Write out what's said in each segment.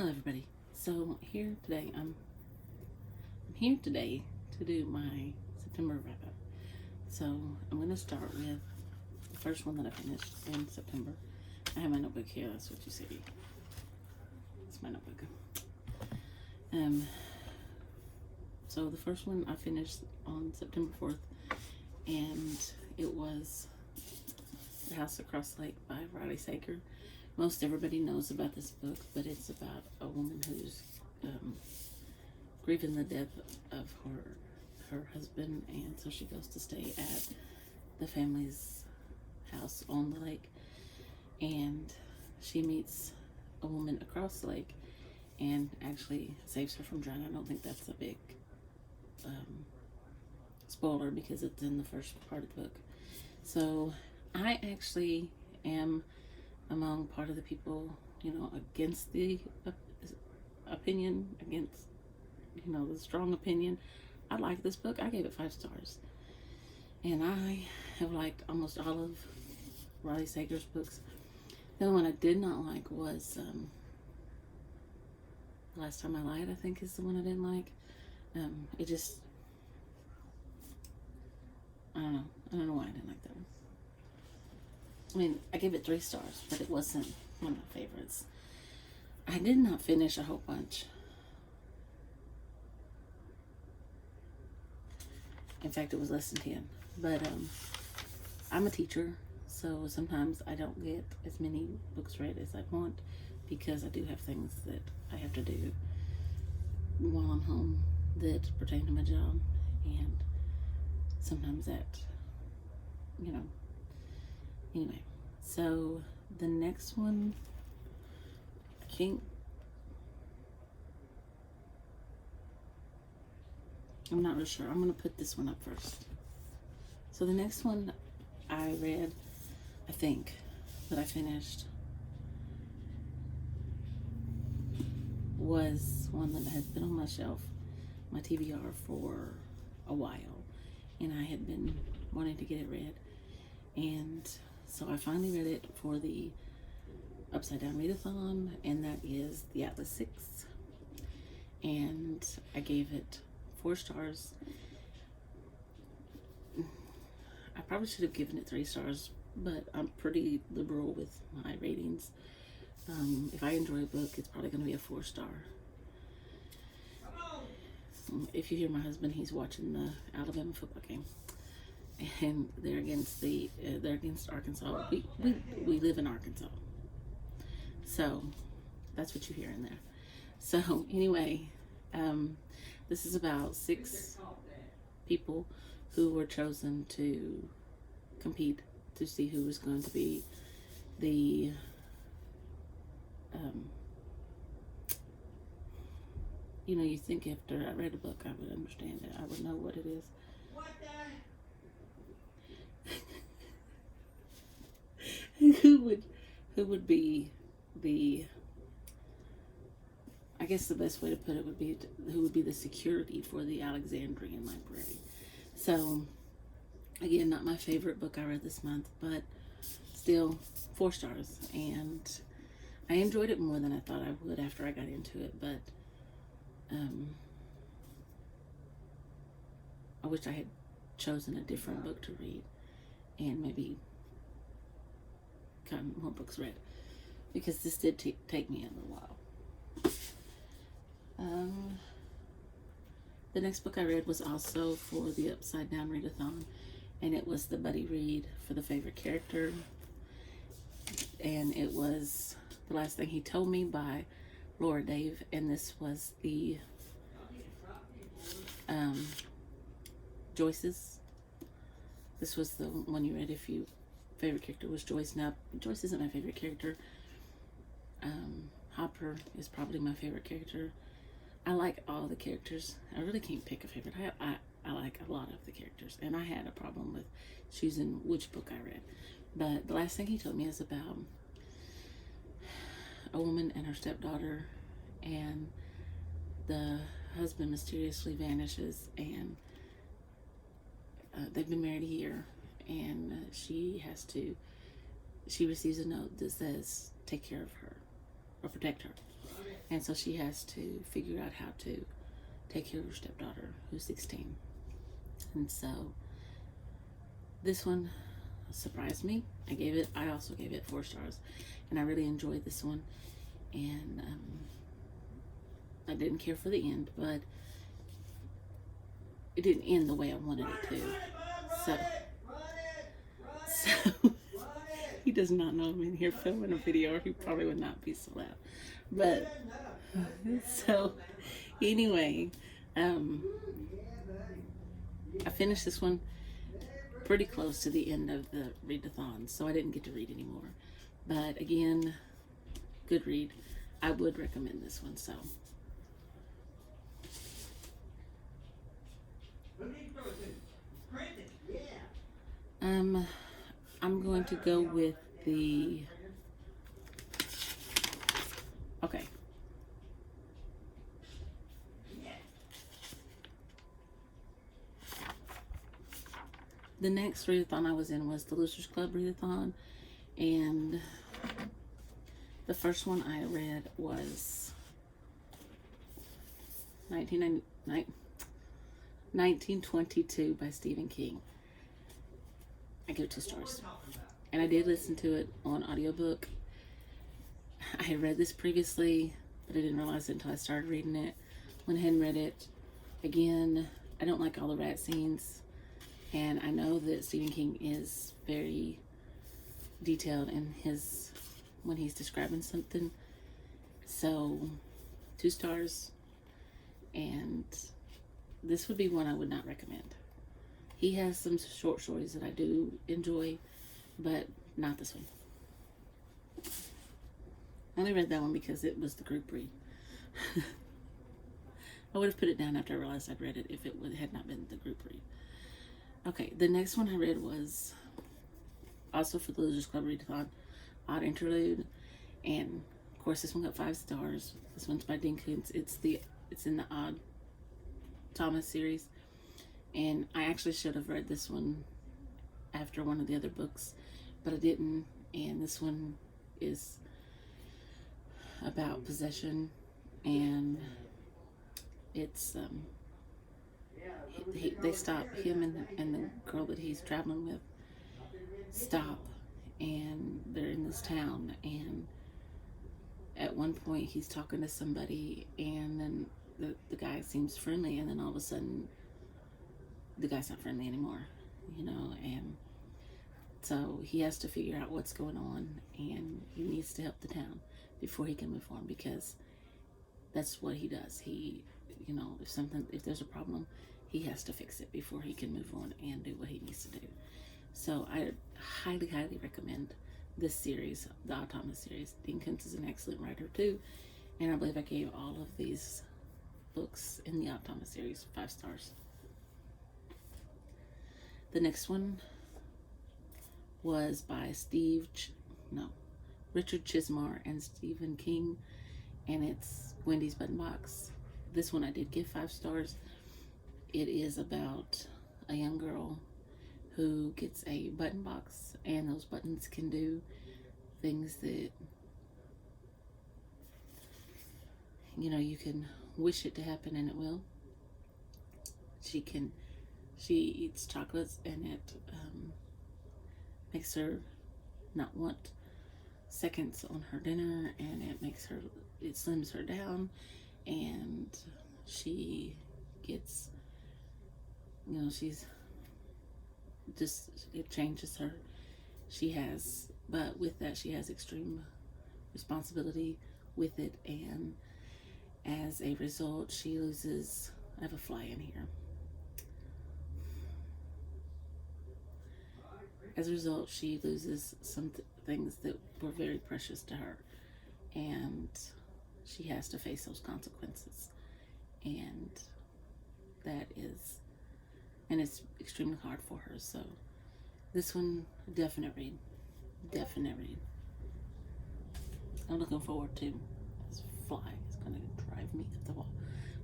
Hello everybody. So I'm here today to do my September wrap up. So I'm gonna start with the first one that I finished in September. I have my notebook here, that's what you see. It's my notebook. So the first one I finished on September 4th, and it was The House Across the Lake by Riley Sager. Most everybody knows about this book, but it's about a woman who's grieving the death of her husband, and so she goes to stay at the family's house on the lake, and she meets a woman across the lake and actually saves her from drowning. I don't think that's a big spoiler because it's in the first part of the book. So I actually am among part of the people, against the opinion, against, the strong opinion. I like this book. I gave it 5 stars. And I have liked almost all of Riley Sager's books. The only one I did not like was Last Time I Lied, I think is the one I didn't like. It just, I don't know. I don't know why I didn't like that one. I mean, I gave it 3 stars, but it wasn't one of my favorites. I did not finish a whole bunch. In fact, it was less than 10. But I'm a teacher, so sometimes I don't get as many books read as I want because I do have things that I have to do while I'm home that pertain to my job. And sometimes that, anyway. So the next one, I'm not really sure. I'm going to put this one up first. So the next one I read, I think, that I finished was one that has been on my shelf, my TBR, for a while. And I had been wanting to get it read. And so I finally read it for the Upside Down Readathon, and that is The Atlas 6. And I gave it 4 stars. I probably should have given it 3 stars, but I'm pretty liberal with my ratings. If I enjoy a book, it's probably going to be a 4-star. If you hear my husband, he's watching the Alabama football game, and they're against Arkansas. We live in Arkansas, so that's what you hear in there. So anyway, this is about 6 people who were chosen to compete to see who was going to be the you think after I read a book I would understand it. I would know what it is. Who would be the, I guess the best way to put it would be who would be the security for the Alexandrian Library. So again, not my favorite book I read this month, but still 4 stars, and I enjoyed it more than I thought I would after I got into it. But I wish I had chosen a different book to read and maybe gotten more books read, because this did take me a little while. The next book I read was also for the Upside Down Readathon, and it was the buddy read for the favorite character, and it was The Last Thing He Told Me by Laura Dave, and this was the Joyce's. This was the one you read if your favorite character was Joyce. Now, Joyce isn't my favorite character. Hopper is probably my favorite character. I like all the characters. I really can't pick a favorite. I like a lot of the characters, and I had a problem with choosing which book I read. But The Last Thing He Told Me is about a woman and her stepdaughter, and the husband mysteriously vanishes, and they've been married a year, and she receives a note that says take care of her or protect her. And so she has to figure out how to take care of her stepdaughter, who's 16. And so this one surprised me. I also gave it 4 stars, and I really enjoyed this one. And I didn't care for the end, but it didn't end the way I wanted it to. So he does not know I'm in here filming a video, or he probably would not be so loud. But so anyway, I finished this one pretty close to the end of the readathon, so I didn't get to read anymore. But again, good read. I would recommend this one. So I'm going to go with the, okay. The next readathon I was in was the Losers Club readathon, and the first one I read was 1922 by Stephen King. I give it 2 stars. And I did listen to it on audiobook. I had read this previously, but I didn't realize it until I started reading it. Went ahead and read it. Again, I don't like all the rat scenes. And I know that Stephen King is very detailed in when he's describing something. So 2 stars. And this would be one I would not recommend. He has some short stories that I do enjoy, but not this one. I only read that one because it was the group read. I would have put it down after I realized I'd read it if it had not been the group read. Okay, the next one I read was also for the Losers Club readathon, Odd Interlude, and of course this one got 5 stars. This one's by Dean Koontz. It's in the Odd Thomas series, and I actually should have read this one after one of the other books, but I didn't. And this one is about possession, and it's they stop him and the girl that he's traveling with stop, and they're in this town, and at one point he's talking to somebody, and then the guy seems friendly, and then all of a sudden the guy's not friendly anymore, and so he has to figure out what's going on, and he needs to help the town before he can move on, because that's what he does. He, if there's a problem, he has to fix it before he can move on and do what he needs to do. So I highly, highly recommend this series, the Odd Thomas series. Dean Koontz is an excellent writer too, and I believe I gave all of these books in the Odd Thomas series 5 stars. The next one was by Richard Chizmar and Stephen King, and it's Wendy's Button Box. This one I did give 5 stars. It is about a young girl who gets a button box, and those buttons can do things that, you can wish it to happen and it will. She eats chocolates, and it makes her not want seconds on her dinner, and it slims her down, and she gets, it changes her. But with that, she has extreme responsibility with it, and as a result, she loses, I have a fly in here. As a result, she loses some things that were very precious to her, and she has to face those consequences, and it's extremely hard for her. So this one, definite read. I'm looking forward to this fly. It's going to drive me up the wall.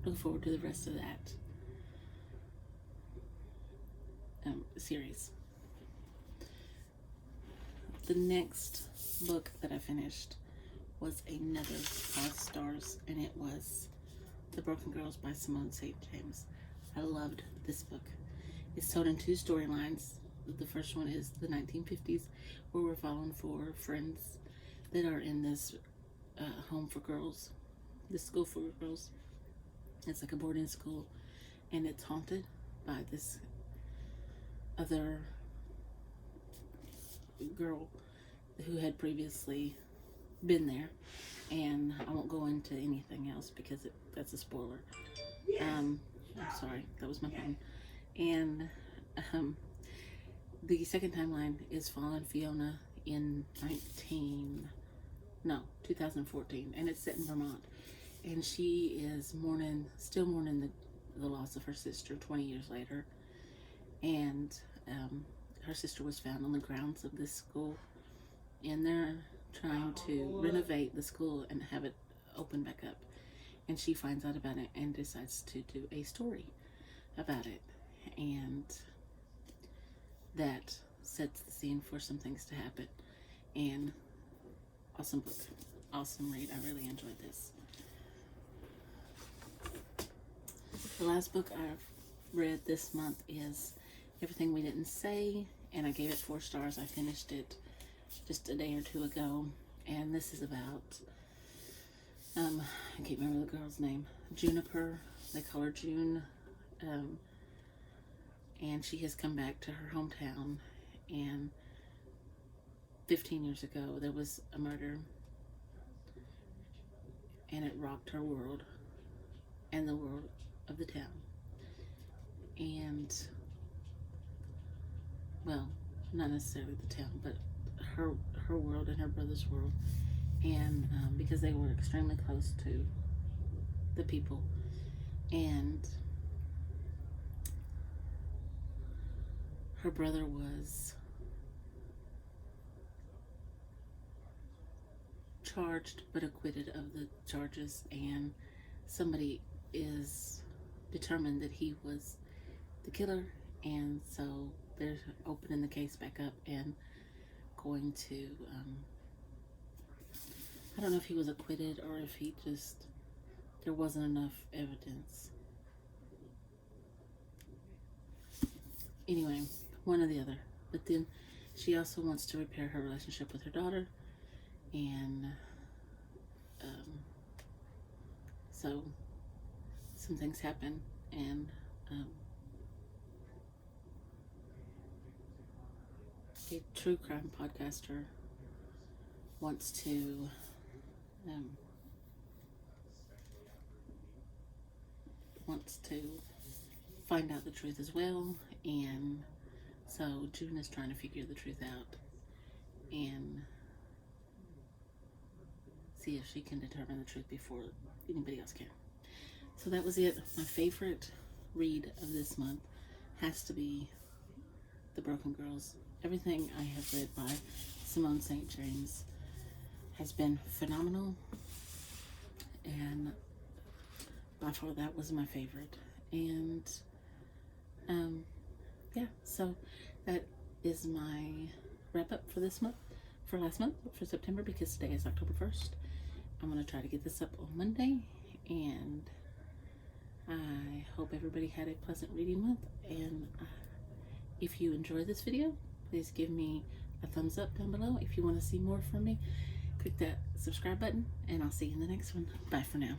Looking forward to the rest of that series. The next book that I finished was another 5 stars, and it was The Broken Girls by Simone St. James. I loved this book. It's told in 2 storylines. The first one is the 1950s, where we're following 4 friends that are in this home for girls, this school for girls. It's like a boarding school, and it's haunted by this other girl who had previously been there, and I won't go into anything else because that's a spoiler. I'm sorry, that was my phone. And the second timeline is following Fiona in 2014, and it's set in Vermont, and she is still mourning the loss of her sister 20 years later. And her sister was found on the grounds of this school, and they're trying to renovate the school and have it open back up, and she finds out about it and decides to do a story about it, and that sets the scene for some things to happen. And awesome book, awesome read. I really enjoyed this. The last book I've read this month is Everything We Didn't Say, and I gave it 4 stars. I finished it just a day or 2 ago, and this is about I can't remember the girl's name. Juniper, they call her June, and she has come back to her hometown, and 15 years ago there was a murder, and it rocked her world and the world of the town. And, well, not necessarily the town, but her world and her brother's world. And because they were extremely close to the people, and her brother was charged but acquitted of the charges, and somebody is determined that he was the killer, and so they're opening the case back up and going to I don't know if he was acquitted or if there wasn't enough evidence. Anyway, one or the other. But then she also wants to repair her relationship with her daughter, and so some things happen, and a true crime podcaster wants to find out the truth as well, and so June is trying to figure the truth out and see if she can determine the truth before anybody else can. So that was it. My favorite read of this month has to be The Broken Girls. Everything I have read by Simone St. James has been phenomenal, and by far that was my favorite. And yeah, so that is my wrap up for this month, for last month, for September, because today is October 1st. I'm going to try to get this up on Monday, and I hope everybody had a pleasant reading month. And if you enjoyed this video, please give me a thumbs up down below. If you want to see more from me, click that subscribe button, and I'll see you in the next one. Bye for now.